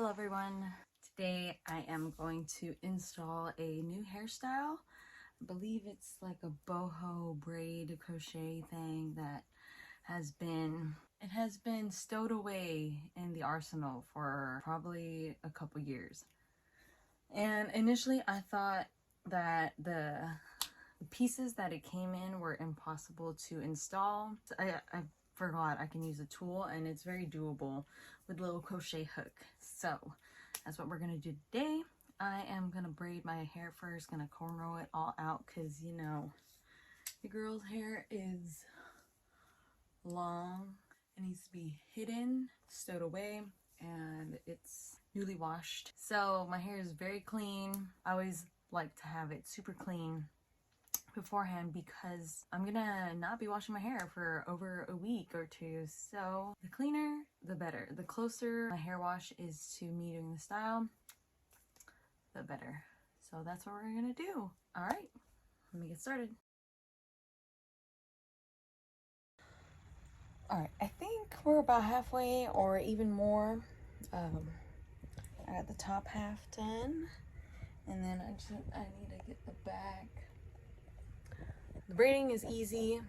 Hello everyone. Today I am going to install a new hairstyle. I believe it's like a boho braid crochet thing that has been stowed away in the arsenal for probably a couple years. And initially I thought that the pieces that it came in were impossible to install. I forgot I can use a tool, and it's very doable with a little crochet hook. So that's what we're gonna do today. I am gonna braid my hair first, gonna cornrow it all out because you know the girl's hair is long. It needs to be hidden, stowed away, and it's newly washed. So my hair is very clean. I always like to have it super clean beforehand because I'm gonna not be washing my hair for over a week or two, so the cleaner the better. The closer my hair wash is to me doing the style, the better. So that's what we're gonna do. All right, let me get started. All right, I think we're about halfway or even more. I got the top half done, and then I need to get the back. The braiding is easy.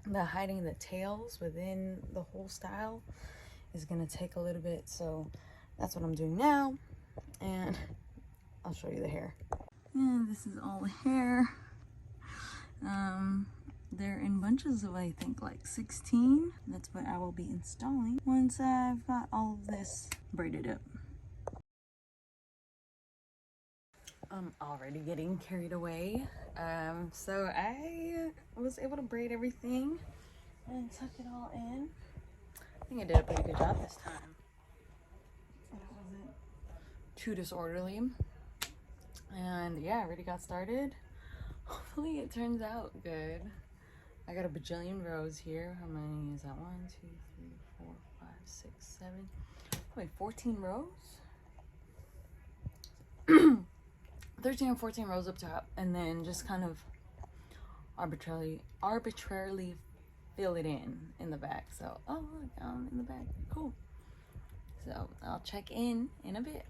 The hiding the tails within the whole style is gonna take a little bit, so that's what I'm doing now, and I'll show you the hair. And this is all the hair. They're in bunches of, I think, like 16. That's what I will be installing once I've got all of this braided up. I'm already getting carried away. So I was able to braid everything and tuck it all in. I think I did a pretty good job this time. It wasn't too disorderly. And yeah, I already got started. Hopefully it turns out good. I got a bajillion rows here. How many is that? 1, 2, 3, 4, 5, 6, 7. Wait, 14 rows? 13 or 14 rows up top, and then just kind of arbitrarily fill it in the back. So, oh look, I'm in the back. Cool. So I'll check in a bit.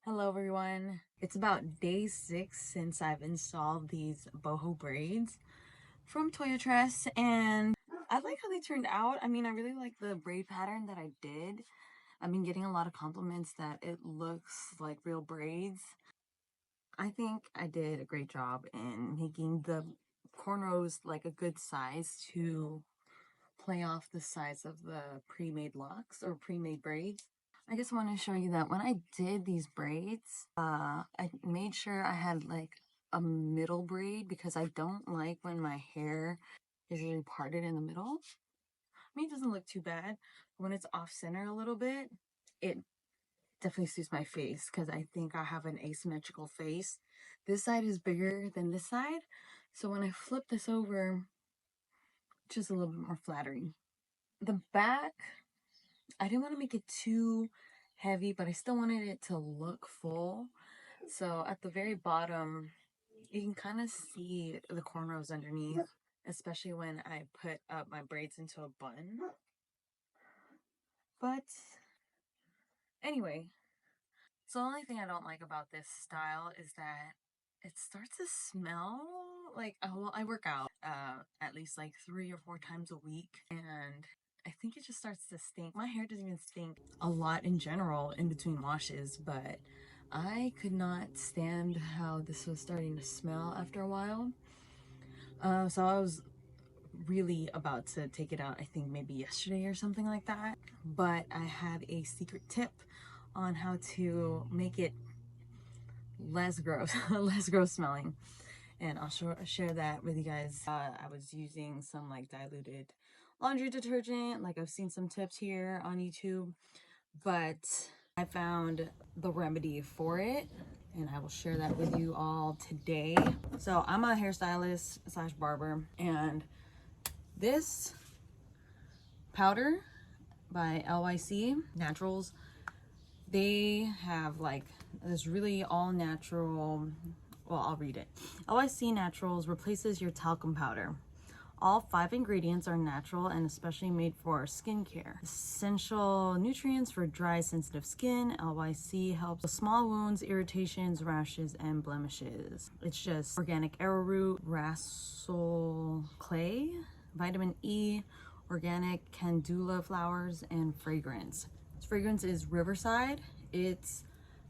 Hello everyone. It's about day 6 since I've installed these boho braids from Toyotress, and I like how they turned out. I mean, I really like the braid pattern that I did. I've been getting a lot of compliments that it looks like real braids. I think I did a great job in making the cornrows like a good size to play off the size of the pre-made locks or pre-made braids. I just want to show you that when I did these braids, I made sure I had like a middle braid because I don't like when my hair is really parted in the middle. I mean, it doesn't look too bad. When it's off center a little bit, it definitely suits my face because I think I have an asymmetrical face. This side is bigger than this side, so when I flip this over, it's just a little bit more flattering. The back, I didn't want to make it too heavy, but I still wanted it to look full. So at the very bottom, you can kind of see the cornrows underneath, especially when I put up my braids into a bun. But anyway, so the only thing I don't like about this style is that it starts to smell like, well, I work out at least like 3 or 4 times a week, and I think it just starts to stink. My hair doesn't even stink a lot in general in between washes, but I could not stand how this was starting to smell after a while. So I was really about to take it out, I think maybe yesterday or something like that. But I have a secret tip on how to make it less gross, less gross smelling. And I'll share that with you guys. I was using some like diluted laundry detergent. Like I've seen some tips here on YouTube, but I found the remedy for it, and I will share that with you all today. So I'm a hairstylist slash barber, and this powder by LYC Naturals, they have like this really all natural Well, I'll read it. LYC Naturals replaces your talcum powder. All 5 ingredients are natural and especially made for skincare. Essential nutrients for dry, sensitive skin. LYC helps with small wounds, irritations, rashes, and blemishes. It's just organic arrowroot, rassel clay, vitamin E, organic candula flowers, and fragrance. This fragrance is Riverside. It's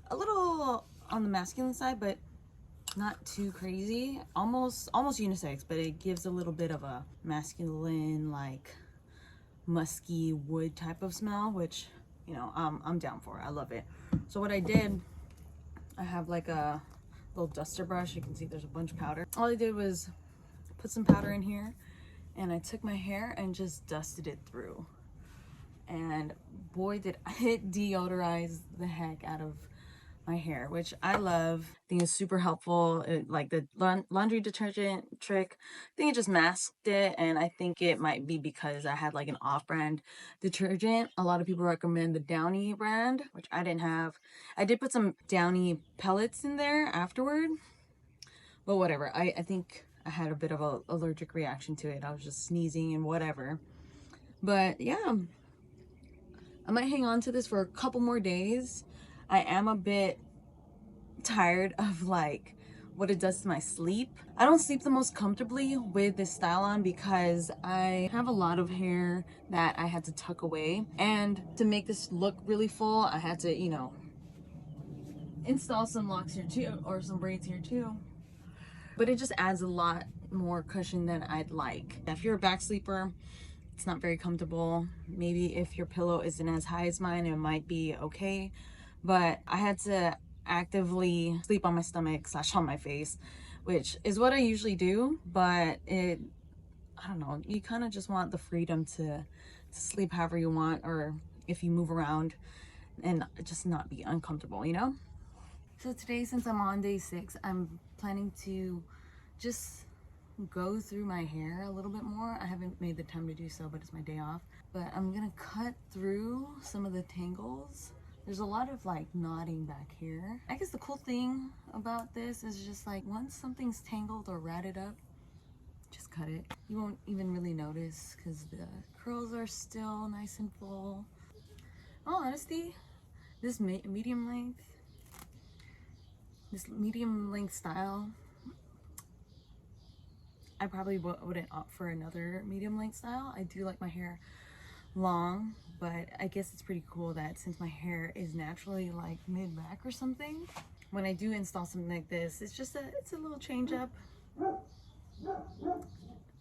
a little on the masculine side, but not too crazy, almost unisex, but it gives a little bit of a masculine, like musky wood type of smell, which, you know, I'm down for. I love it. So what I did, I have like a little duster brush. You can see there's a bunch of powder. All I did was put some powder in here, and I took my hair and just dusted it through, and boy did it deodorize the heck out of my hair, which I love. I think it's super helpful. Like the laundry detergent trick, I think it just masked it, and I think it might be because I had like an off-brand detergent. A lot of people recommend the Downy brand, which I didn't have. I did put some Downy pellets in there afterward, but whatever. I think I had a bit of an allergic reaction to it. I was just sneezing and whatever. But yeah, I might hang on to this for a couple more days. I am a bit tired of like what it does to my sleep. I don't sleep the most comfortably with this style on because I have a lot of hair that I had to tuck away, and to make this look really full I had to, you know, install some locks here too, or some braids here too, but it just adds a lot more cushion than I'd like. If you're a back sleeper, it's not very comfortable. Maybe if your pillow isn't as high as mine, it might be okay, but I had to actively sleep on my stomach / on my face, which is what I usually do, but I don't know, you kind of just want the freedom to sleep however you want, or if you move around, and just not be uncomfortable, you know? So today, since I'm on day 6, I'm planning to just go through my hair a little bit more. I haven't made the time to do so, but it's my day off. But I'm gonna cut through some of the tangles. There's a lot of like knotting back here. I guess the cool thing about this is just like once something's tangled or ratted up, just cut it. You won't even really notice because the curls are still nice and full. In all honesty, this medium length style, I probably wouldn't opt for another medium length style. I do like my hair long, but I guess it's pretty cool that since my hair is naturally like mid back or something, when I do install something like this, it's a little change up.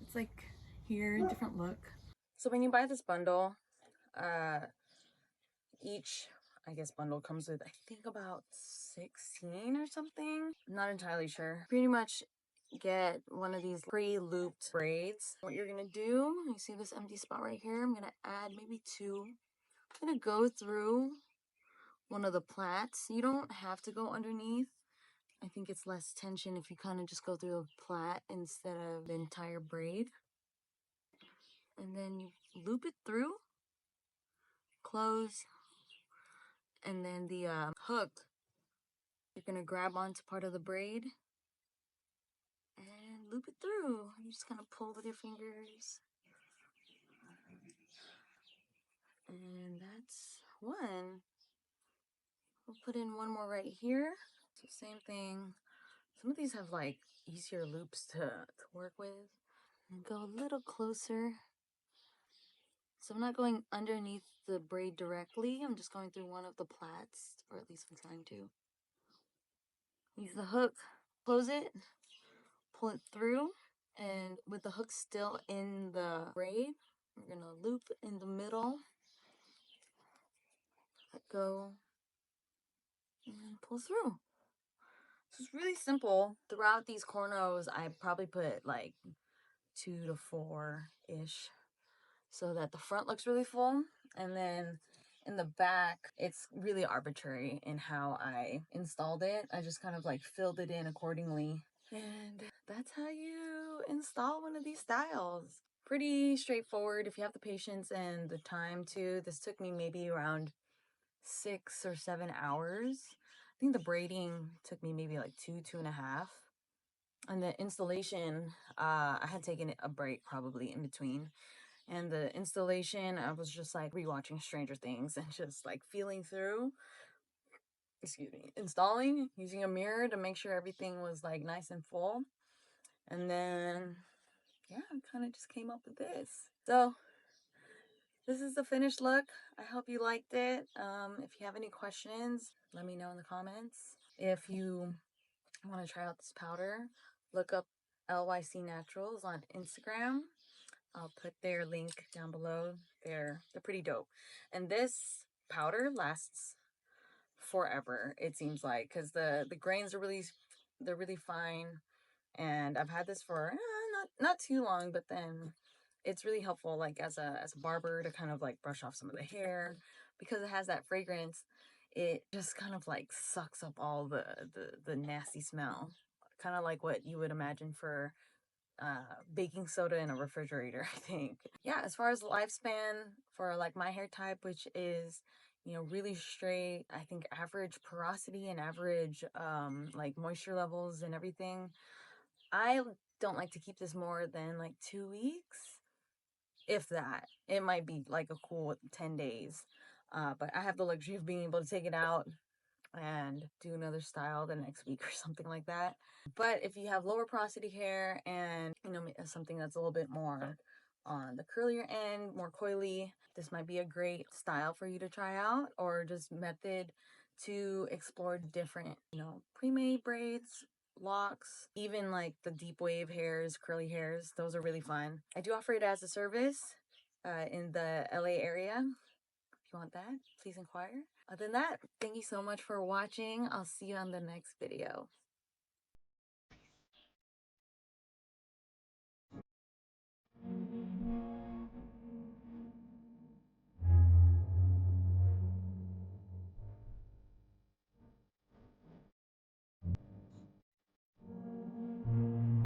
It's like here, different look. So when you buy this bundle, each, I guess, bundle comes with, I think, about 16 or something. I'm not entirely sure. Pretty much get one of these pre-looped braids. What you're gonna do, you see this empty spot right here? I'm gonna add maybe 2. I'm gonna go through one of the plaits. You don't have to go underneath. I think it's less tension if you kind of just go through the plait instead of the entire braid. And then you loop it through, close, and then the hook, you're gonna grab onto part of the braid and loop it through. You just kind of pull with your fingers. And that's one. We'll put in one more right here. So same thing. Some of these have like easier loops to work with. And go a little closer. So I'm not going underneath the braid directly. I'm just going through one of the plaits, or at least I'm trying to. Use the hook, close it, pull it through, and with the hook still in the braid, we're gonna loop in the middle, let go, and pull through. So it's really simple. Throughout these cornrows, I probably put like 2 to 4-ish, so that the front looks really full, and then in the back, it's really arbitrary in how I installed it. I just kind of like filled it in accordingly. And that's how you install one of these styles. Pretty straightforward if you have the patience and the time to. This took me maybe around 6 or 7 hours. I think the braiding took me maybe like 2.5. And the installation, I had taken a break probably in between. And the installation, I was just like rewatching Stranger Things and just like feeling through, excuse me, installing, using a mirror to make sure everything was like nice and full. And then, yeah, I kind of just came up with this. So this is the finished look. I hope you liked it. If you have any questions, let me know in the comments. If you want to try out this powder, look up LYC Naturals on Instagram. I'll put their link down below. They're pretty dope. And this powder lasts forever, it seems like, because the grains are they're really fine. And I've had this for not too long, but then it's really helpful, like as a barber, to kind of like brush off some of the hair, because it has that fragrance. It just kind of like sucks up all the nasty smell, kind of like what you would imagine for baking soda in a refrigerator, I think. Yeah, as far as lifespan for like my hair type, which is, you know, really straight, I think average porosity and average like moisture levels and everything, I don't like to keep this more than like 2 weeks, if that. It might be like a cool 10 days. But I have the luxury of being able to take it out and do another style the next week or something like that. But if you have lower porosity hair and, you know, something that's a little bit more on the curlier end, more coily, this might be a great style for you to try out, or just method to explore different, you know, pre-made braids, locks, even like the deep wave hairs, curly hairs. Those are really fun. I do offer it as a service in the LA area. If you want that, please inquire. Other than that, thank you so much for watching. I'll see you on the next video.